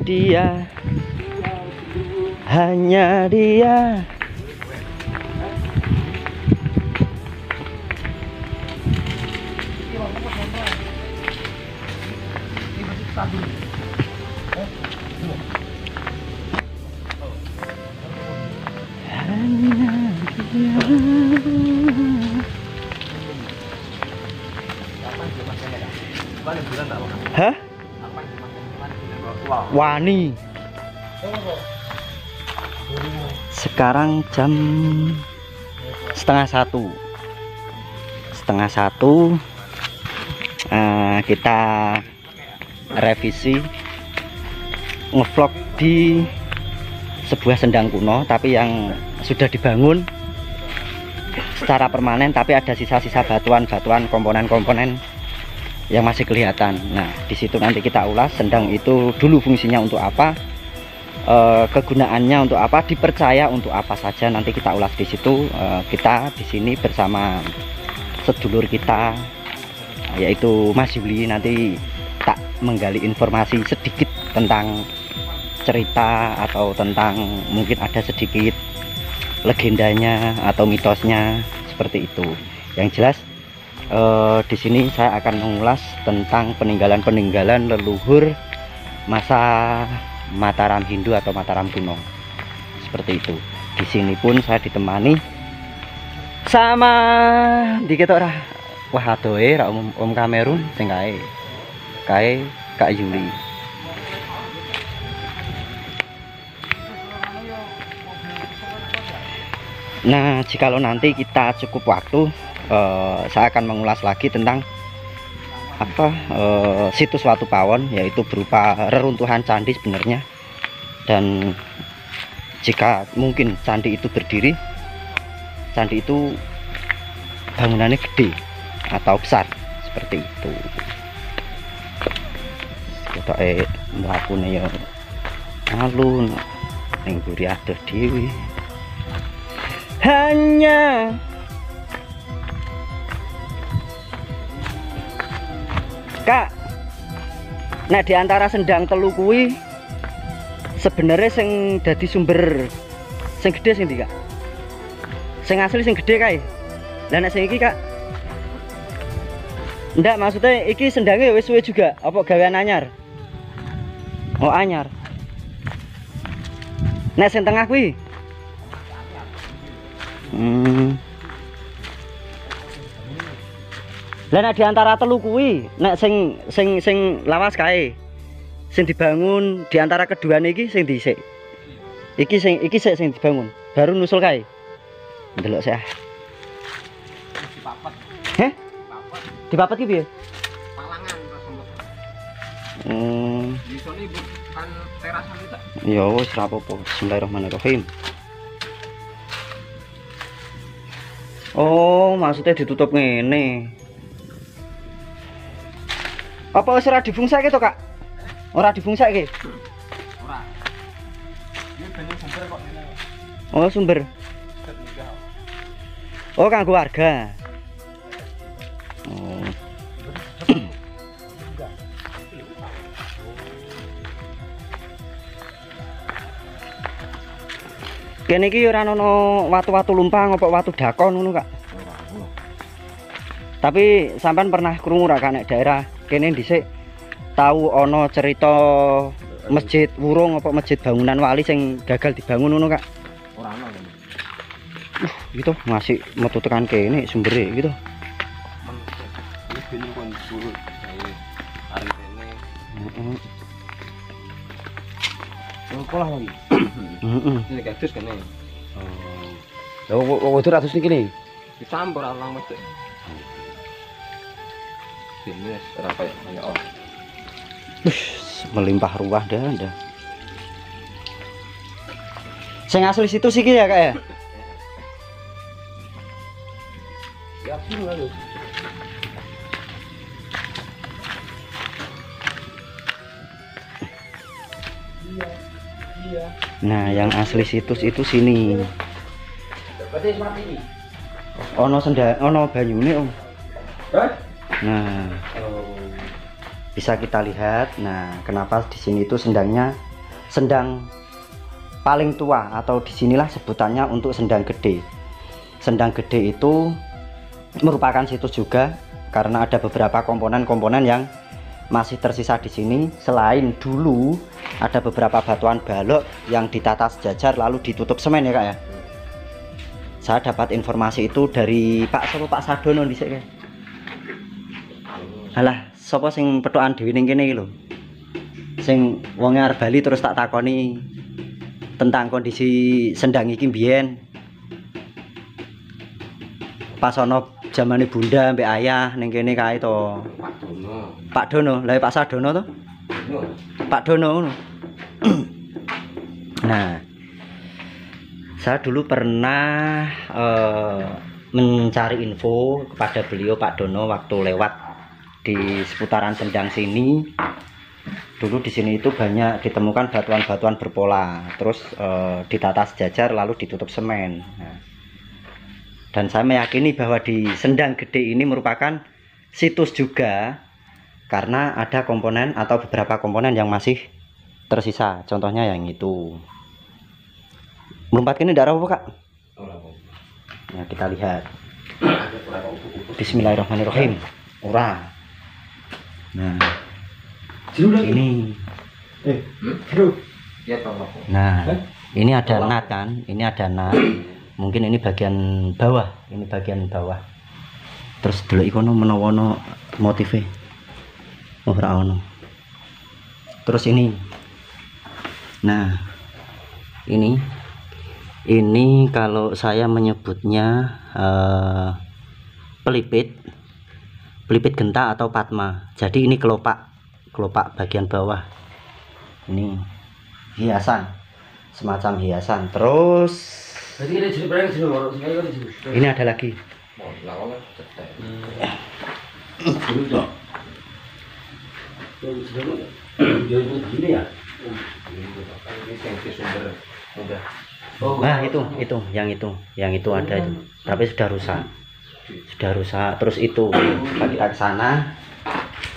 dia, hanya dia. Hanya dia. Hah? Wani. Sekarang jam setengah satu. Kita revisi ngevlog di sebuah sendang kuno, tapi yang sudah dibangun secara permanen, tapi ada sisa-sisa batuan-batuan, komponen-komponen yang masih kelihatan. Nah, di situ nanti kita ulas sendang itu dulu fungsinya untuk apa, kegunaannya untuk apa, dipercaya untuk apa saja. Nanti kita ulas di situ. Kita di sini bersama sedulur kita, yaitu Mas Yuli. Nanti tak menggali informasi sedikit tentang cerita atau tentang mungkin ada sedikit legendanya atau mitosnya seperti itu. Yang jelas di sini saya akan mengulas tentang peninggalan-peninggalan leluhur masa Mataram Hindu atau Mataram kuno. Seperti itu. Di sini pun saya ditemani sama dikit ora. Wah, adoe ra Om Kamerun sing kae Kak Yuli. Nah, jikalau nanti kita cukup waktu, saya akan mengulas lagi tentang apa, situs Watu Pawon, yaitu berupa reruntuhan candi sebenarnya. Dan jika mungkin candi itu berdiri, candi itu bangunannya gede atau besar seperti itu. Kita mlakune ya alun ning mburi adoh dhewe. Hanya Kak, nah diantara sendang telu kuwi sebenarnya sing dadi sumber sing gede sing ndi Kak? Sing asli sing gede kae. Lah nek sing iki Kak? Ndak, maksudnya iki sendangnya wis suwe juga apa gawean anyar? Oh, anyar. Nek sing tengah kuwi lah nek diantara telu kuwi nek sing lawas kae sing dibangun diantara keduanya iki sing dhisik iki sing dibangun baru nusul kae ndelok saya dipapat. Heh? Dipapat ki piye? Palangan terus sempet. Disone kan terasan iki tak. Ya wis ra apa-apa. Bismillahirrahmanirrahim. Oh, maksudnya ditutup ngene. Apa wis ora difungsiake to, Kak? Ora difungsiake? Ora. Ini ben sumber kok ngene. Oh, sumber. Oh, kanggo warga. Oh. Kene iki ora ono watu-watu lumpang apa watu dakon ngono, Kak. Tapi sampean pernah krungu ra nek daerah kene dhisik tahu ono cerita masjid wurung apa masjid bangunan wali sing gagal dibangun ngono, Kak? Ora ono. Gitu ngasih metu tekan kene sumbere gitu. Wis bingung kon suruh arep kene. Sekolah lagi. Ini kados kene. Oh. Lho kok 200 niki ne? Dicampur alang mesti. Ini ora kaya oh. Melimpah ruah dah. Sing asli situ siki ya, Kak ya? Ya sih lho. Iya. Nah, yang asli situs itu sini. Berarti mati iki. Ono sendal, ono banyune, Om. Nah, bisa kita lihat. Nah, kenapa di sini itu sendangnya sendang paling tua, atau disinilah sebutannya untuk sendang gede. Sendang gede itu merupakan situs juga karena ada beberapa komponen-komponen yang masih tersisa di sini. Selain dulu ada beberapa batuan balok yang ditata sejajar lalu ditutup semen ya kak ya. Saya dapat informasi itu dari Pak Sadono dhisik kae. Alah, sapa sing pethokan dhewe ning kene iki lho. Sing wonge arep bali terus tak takoni tentang kondisi sendang iki mbiyen. Pas ono zamane bunda mbek ayah ning kene kae to. Pak Dono. Lah Pak Sadono to? Pak Dono ngono. Nah, saya dulu pernah mencari info kepada beliau Pak Dono waktu lewat di seputaran sendang sini. Dulu di sini itu banyak ditemukan batuan-batuan berpola, terus ditata sejajar lalu ditutup semen. Nah, dan saya meyakini bahwa di sendang gede ini merupakan situs juga karena ada komponen atau beberapa komponen yang masih tersisa. Contohnya yang itu. Melompat ini tidak apa kak? Nah, kita lihat. Bismillahirrahmanirrahim. Ora. Nah, ini. Nah, ini ada nat kan? Ini ada nat. Mungkin ini bagian bawah. Ini bagian bawah. Terus dulu ikono menawono motifnya. Oh, ora ono. Terus ini. Nah, ini kalau saya menyebutnya pelipit genta atau patma. Jadi ini kelopak bagian bawah. Ini hiasan, semacam hiasan. Terus ini ada lagi. Nah yang itu ada itu, tapi sudah rusak. Terus itu kita ke sana,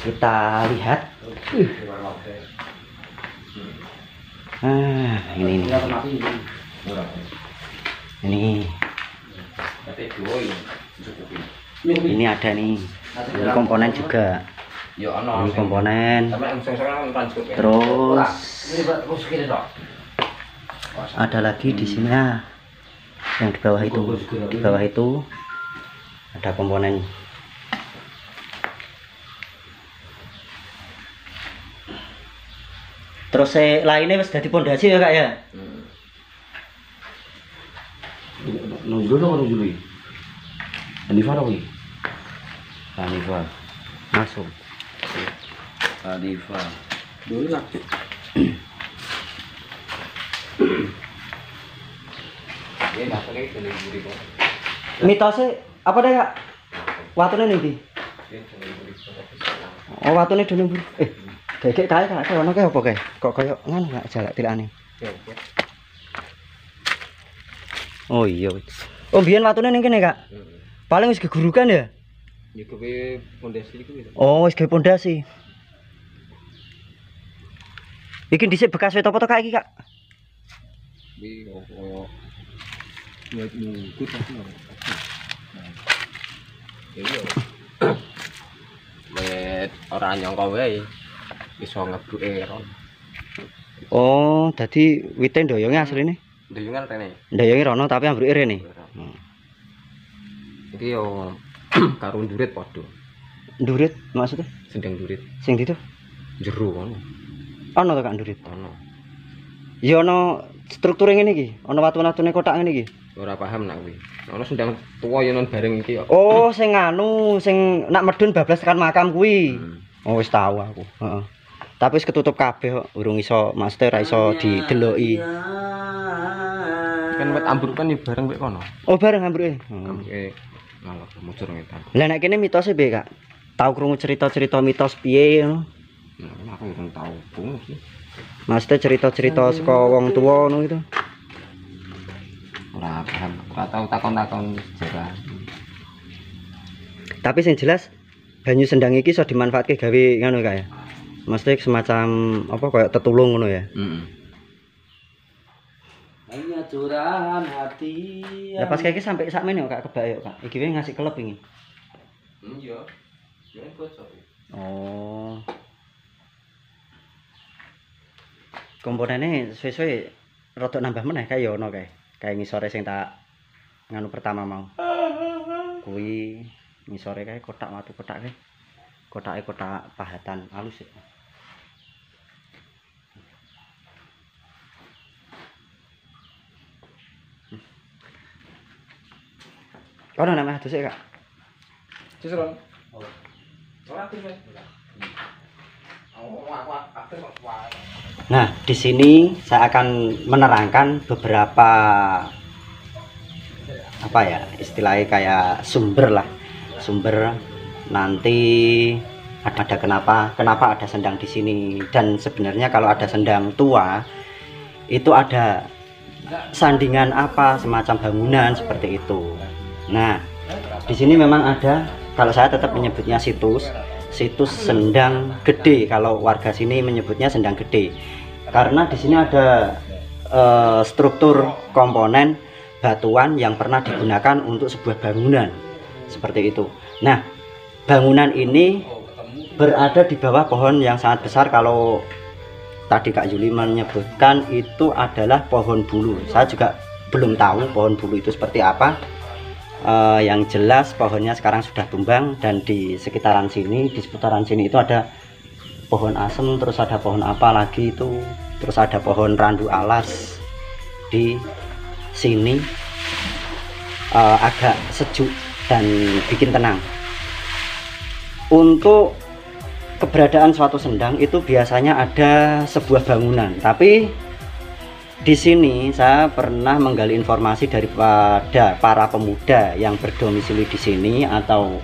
kita lihat. Ini ada nih, ini komponen juga. Ini komponen. Terus ada lagi di sini yang di bawah itu. Di bawah itu ada komponen. Terus lainnya wis dadi pondasi ya kak ya. Nunjuk. Hanifa. Masuk. Hanifa. Dulu lah. Mitosnya apa deh kak? Watune nih. Oh watune dulu. Kayak kak ono kayak apa kayak? Kok kayak ngono gak jalak tilane. Oh iya. Oh biyen watune ning kene kak. Paling wis gegurukan ya? Ya gawe pondasi iku. Oh wis gawe pondasi. Iki dhisik bekas wit apa to kak iki kak? Iki koyo wit mungkut tapi ora. Iya. Wit ora nyangka wae iso ngebruke ron. Oh, dadi wite ndoyonge asline? Ndoyonge rene. Ndoyonge rono tapi ambruke rene. Iki yo karo ndurit padha. Ndurit maksudnya? Sendang ndurit. Sing ditu? Jero kono. Ono to kak ndurit? Ono. Ya ono strukture ngene iki, ono watu-watune kotak ngene iki. Ora paham nak kuwi. Ono sendang tuwa yo non bareng iki. Oh, sing anu, sing nak medun bablas tekan makam kuwi. Oh, wis tahu aku. Heeh. Tapi wis ketutup kabeh kok, urung iso maksudnya ora iso dideloki. Kan wit ambruk kan bareng mek kono. Oh, bareng ambruke. Ambruke malah mucur ngetan. Lah nek kene mitose piye, Kak? Tahu krungu cerita-cerita mitos piye ngono? Nah, aku urung tahu krungu sih. Maksudnya cerita-cerita saka wong tuwa ngono gitu. Ora paham, ora tahu takon-takon sejarah. Tapi sing jelas banyu sendang iki iso dimanfaatke gawe ngono Kak ya. Maksudnya semacam apa kayak tetulung ngono ya. hanya curahan hati. Ya pas kayak sampai sak menit kak kebayok kak. Iki wae ngasih kelep ini. Iya. Ya bocor. Oh. Komponennya suwe-suwe rada nambah meneh kae ya ono kae. Kayak ngisore sing tak nganu pertama mau. Kuwi ngisore kae kotak watu kotak kae. Kotake kotak pahatan halus ya. Kono nama adusik kak. Justru. Nah, di sini saya akan menerangkan beberapa apa ya istilahnya kayak sumber lah, sumber nanti ada kenapa ada sendang di sini, dan sebenarnya kalau ada sendang tua itu ada sandingan apa semacam bangunan seperti itu. Nah, di sini memang ada, kalau saya tetap menyebutnya situs sendang gede, kalau warga sini menyebutnya sendang gede, karena di sini ada struktur komponen batuan yang pernah digunakan untuk sebuah bangunan seperti itu. Nah, bangunan ini berada di bawah pohon yang sangat besar. Kalau tadi Kak Yuli menyebutkan itu adalah pohon bulu, saya juga belum tahu pohon bulu itu seperti apa. Yang jelas pohonnya sekarang sudah tumbang, dan di sekitaran sini, di seputaran sini itu ada pohon asem, terus ada pohon apa lagi itu, terus ada pohon randu alas. Di sini agak sejuk dan bikin tenang. Untuk keberadaan suatu sendang itu biasanya ada sebuah bangunan, tapi di sini saya pernah menggali informasi daripada para pemuda yang berdomisili di sini, atau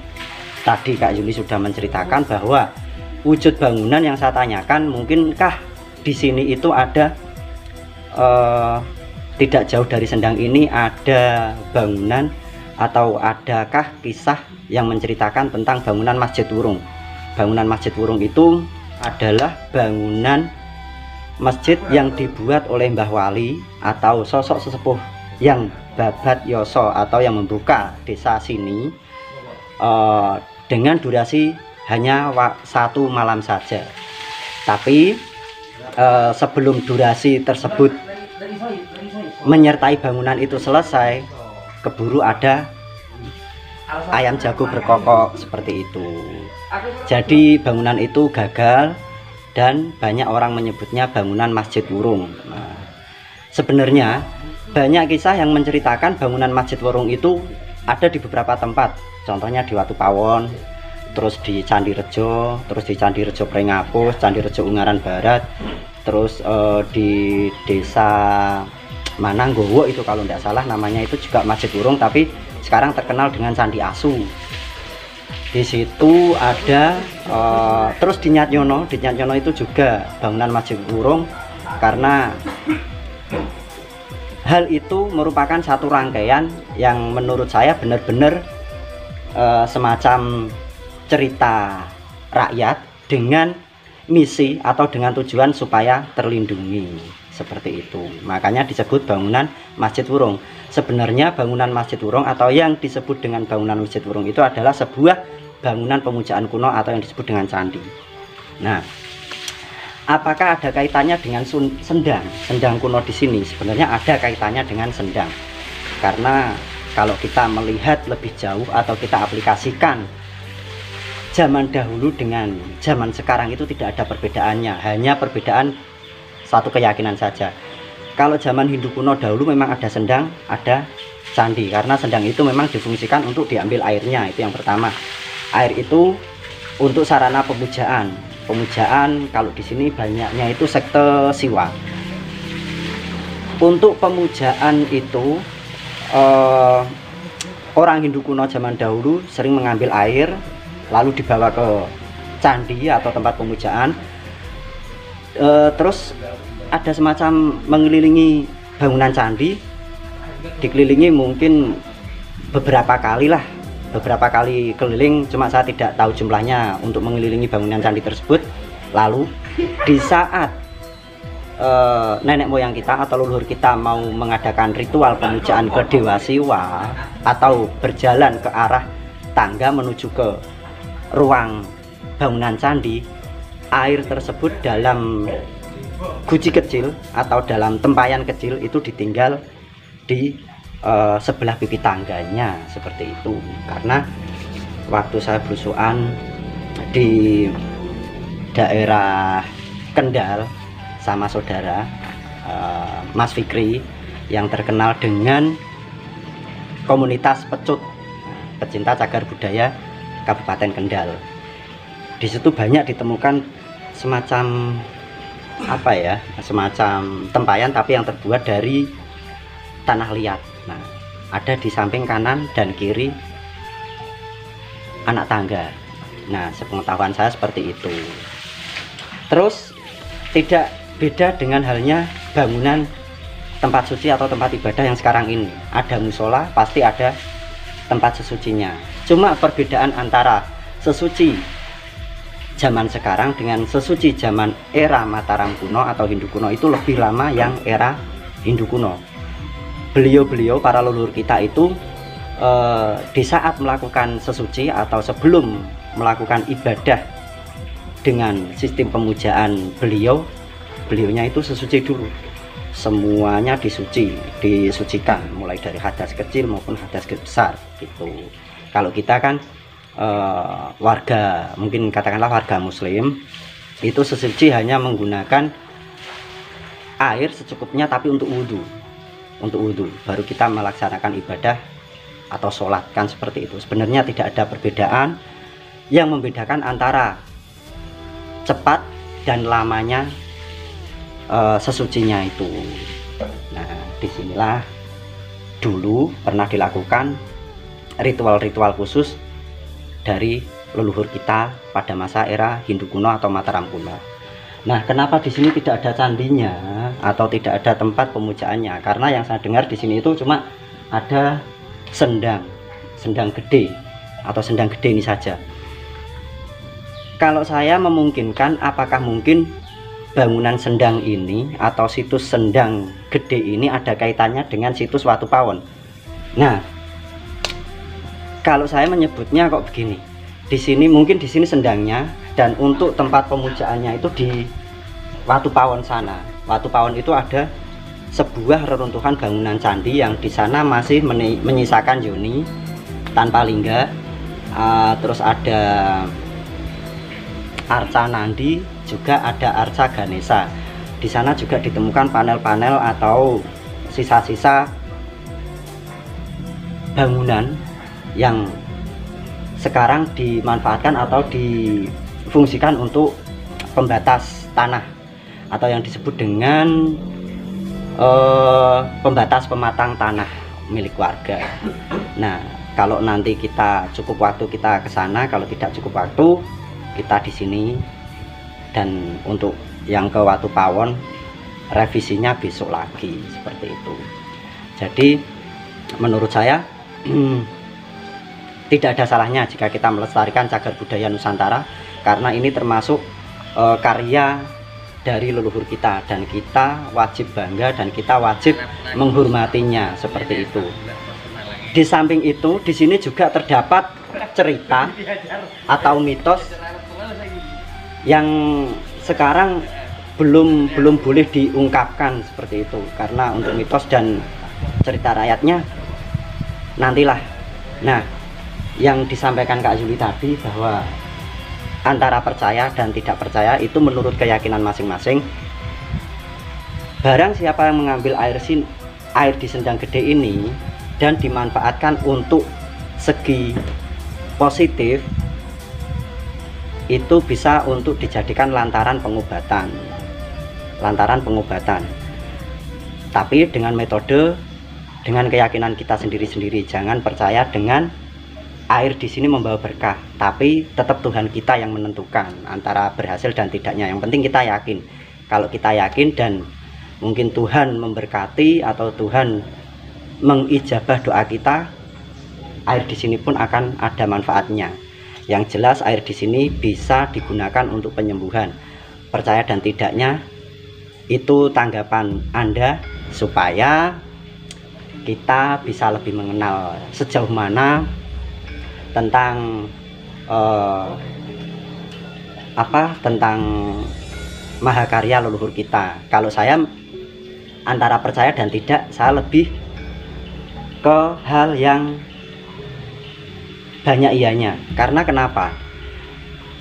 tadi Kak Yuli sudah menceritakan bahwa wujud bangunan yang saya tanyakan, mungkinkah di sini itu ada tidak jauh dari sendang ini ada bangunan, atau adakah kisah yang menceritakan tentang bangunan Masjid Wurung. Bangunan Masjid Wurung itu adalah bangunan masjid yang dibuat oleh Mbah Wali atau sosok sesepuh yang babat yoso atau yang membuka desa sini dengan durasi hanya satu malam saja. Tapi sebelum durasi tersebut menyertai bangunan itu selesai, keburu ada ayam jago berkokok seperti itu. Jadi bangunan itu gagal dan banyak orang menyebutnya bangunan Masjid Wurung. Nah, sebenarnya banyak kisah yang menceritakan bangunan Masjid Wurung itu ada di beberapa tempat. Contohnya di Watu Pawon, terus di Candi Rejo, terus di Candi Rejo Prengapus, Candi Rejo Ungaran Barat, terus di desa Mananggowo itu kalau tidak salah namanya itu juga Masjid Wurung, tapi sekarang terkenal dengan Candi Asu. Di situ ada terus di Nyatnyono itu juga bangunan Masjid Wurung, karena hal itu merupakan satu rangkaian yang menurut saya benar-benar semacam cerita rakyat dengan misi atau dengan tujuan supaya terlindungi seperti itu. Makanya disebut bangunan Masjid Wurung. Sebenarnya bangunan Masjid Wurung atau yang disebut dengan bangunan Masjid Wurung itu adalah sebuah bangunan pemujaan kuno atau yang disebut dengan candi. Nah, apakah ada kaitannya dengan sendang kuno di sini? Sebenarnya ada kaitannya dengan sendang, karena kalau kita melihat lebih jauh atau kita aplikasikan zaman dahulu dengan zaman sekarang itu tidak ada perbedaannya, hanya perbedaan satu keyakinan saja. Kalau zaman Hindu kuno dahulu memang ada sendang, ada candi, karena sendang itu memang difungsikan untuk diambil airnya, itu yang pertama. Air itu untuk sarana pemujaan. Kalau di sini banyaknya itu sekte Siwa. Untuk pemujaan itu orang Hindu kuno zaman dahulu sering mengambil air lalu dibawa ke candi atau tempat pemujaan. Terus ada semacam mengelilingi bangunan candi, dikelilingi mungkin beberapa kali keliling, cuma saya tidak tahu jumlahnya untuk mengelilingi bangunan candi tersebut. Lalu di saat nenek moyang kita atau leluhur kita mau mengadakan ritual pemujaan ke Dewa Siwa atau berjalan ke arah tangga menuju ke ruang bangunan candi, air tersebut dalam guci kecil atau dalam tempayan kecil itu ditinggal di sebelah pipi tangganya seperti itu. Karena waktu saya belusuan di daerah Kendal sama saudara Mas Fikri yang terkenal dengan komunitas pecut, pecinta cagar budaya Kabupaten Kendal, di situ banyak ditemukan semacam apa ya, semacam tempayan tapi yang terbuat dari tanah liat. Nah, ada di samping kanan dan kiri anak tangga. Nah, sepengetahuan saya seperti itu. Terus tidak beda dengan halnya bangunan tempat suci atau tempat ibadah yang sekarang ini. Ada musola, pasti ada tempat sesucinya. Cuma perbedaan antara sesuci zaman sekarang dengan sesuci zaman era Mataram kuno atau Hindu kuno itu lebih lama yang era Hindu kuno. Beliau-beliau para leluhur kita itu di saat melakukan sesuci atau sebelum melakukan ibadah dengan sistem pemujaan beliaunya itu sesuci dulu, semuanya disucikan mulai dari hadas kecil maupun hadas besar gitu. Kalau kita kan warga, mungkin katakanlah warga muslim, itu sesuci hanya menggunakan air secukupnya tapi untuk wudhu, baru kita melaksanakan ibadah atau sholat, kan seperti itu. Sebenarnya tidak ada perbedaan. Yang membedakan antara cepat dan lamanya sesucinya itu. Nah, disinilah dulu pernah dilakukan ritual-ritual khusus dari leluhur kita pada masa era Hindu kuno atau Mataram kuno. Nah, kenapa di sini tidak ada candinya atau tidak ada tempat pemujaannya? Karena yang saya dengar di sini itu cuma ada sendang gede atau sendang gede ini saja. Kalau saya memungkinkan, apakah mungkin bangunan sendang ini atau situs sendang gede ini ada kaitannya dengan situs Watu Pawon? Nah, kalau saya menyebutnya kok begini, di sini mungkin di sini sendangnya, dan untuk tempat pemujaannya itu di Watu Pawon sana. Watu Pawon itu ada sebuah reruntuhan bangunan candi yang di sana masih menyisakan yoni tanpa lingga, terus ada arca nandi, juga ada arca Ganesha. Di sana juga ditemukan panel-panel atau sisa-sisa bangunan yang sekarang dimanfaatkan atau difungsikan untuk pembatas tanah atau yang disebut dengan pembatas pematang tanah milik warga. Nah, kalau nanti kita cukup waktu kita ke sana, kalau tidak cukup waktu kita di sini, dan untuk yang ke Watu Pawon revisinya besok lagi seperti itu. Jadi menurut saya tidak ada salahnya jika kita melestarikan cagar budaya Nusantara, karena ini termasuk karya dari leluhur kita dan kita wajib bangga dan kita wajib menghormatinya seperti itu. Di samping itu, di sini juga terdapat cerita atau mitos yang sekarang belum boleh diungkapkan seperti itu, karena untuk mitos dan cerita rakyatnya nantilah. Nah, yang disampaikan Kak Yuli tadi bahwa antara percaya dan tidak percaya itu menurut keyakinan masing-masing. Barang siapa yang mengambil air di sendang gede ini dan dimanfaatkan untuk segi positif, itu bisa untuk dijadikan lantaran pengobatan. Tapi dengan metode, dengan keyakinan kita sendiri-sendiri. Jangan percaya dengan air di sini membawa berkah, tapi tetap Tuhan kita yang menentukan antara berhasil dan tidaknya. Yang penting kita yakin. Kalau kita yakin dan mungkin Tuhan memberkati atau Tuhan mengijabah doa kita, air di sini pun akan ada manfaatnya. Yang jelas air di sini bisa digunakan untuk penyembuhan. Percaya dan tidaknya Itu tanggapan Anda supaya kita bisa lebih mengenal sejauh mana tentang tentang mahakarya leluhur kita. Kalau saya antara percaya dan tidak, saya lebih ke hal yang banyak iyanya. Karena kenapa?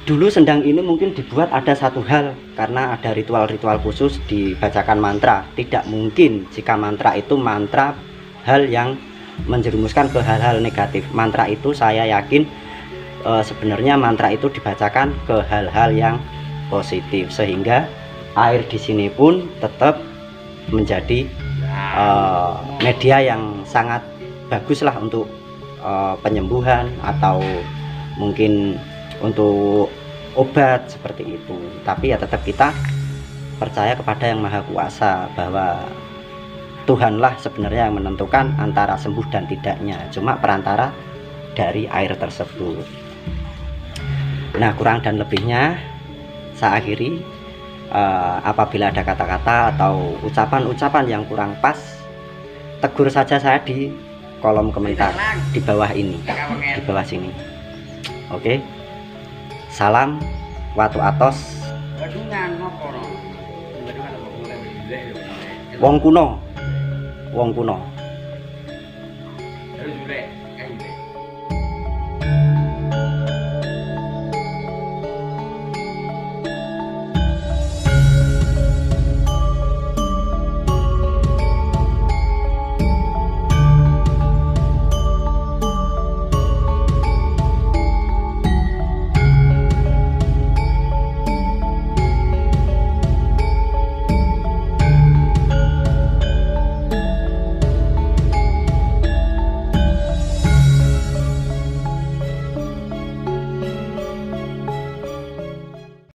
Dulu sendang ini mungkin dibuat ada satu hal, karena ada ritual-ritual khusus dibacakan mantra. Tidak mungkin jika mantra itu mantra hal yang menjerumuskan ke hal-hal negatif. Mantra itu saya yakin sebenarnya mantra itu dibacakan ke hal-hal yang positif, sehingga air di sini pun tetap menjadi media yang sangat bagus lah untuk penyembuhan atau mungkin untuk obat seperti itu. Tapi ya tetap kita percaya kepada yang maha kuasa, bahwa Tuhanlah sebenarnya yang menentukan antara sembuh dan tidaknya, cuma perantara dari air tersebut. Nah, kurang dan lebihnya saya akhiri. Apabila ada kata-kata atau ucapan-ucapan yang kurang pas, tegur saja saya di kolom komentar di bawah ini, di bawah sini. Oke. Salam watu atos wong kuno.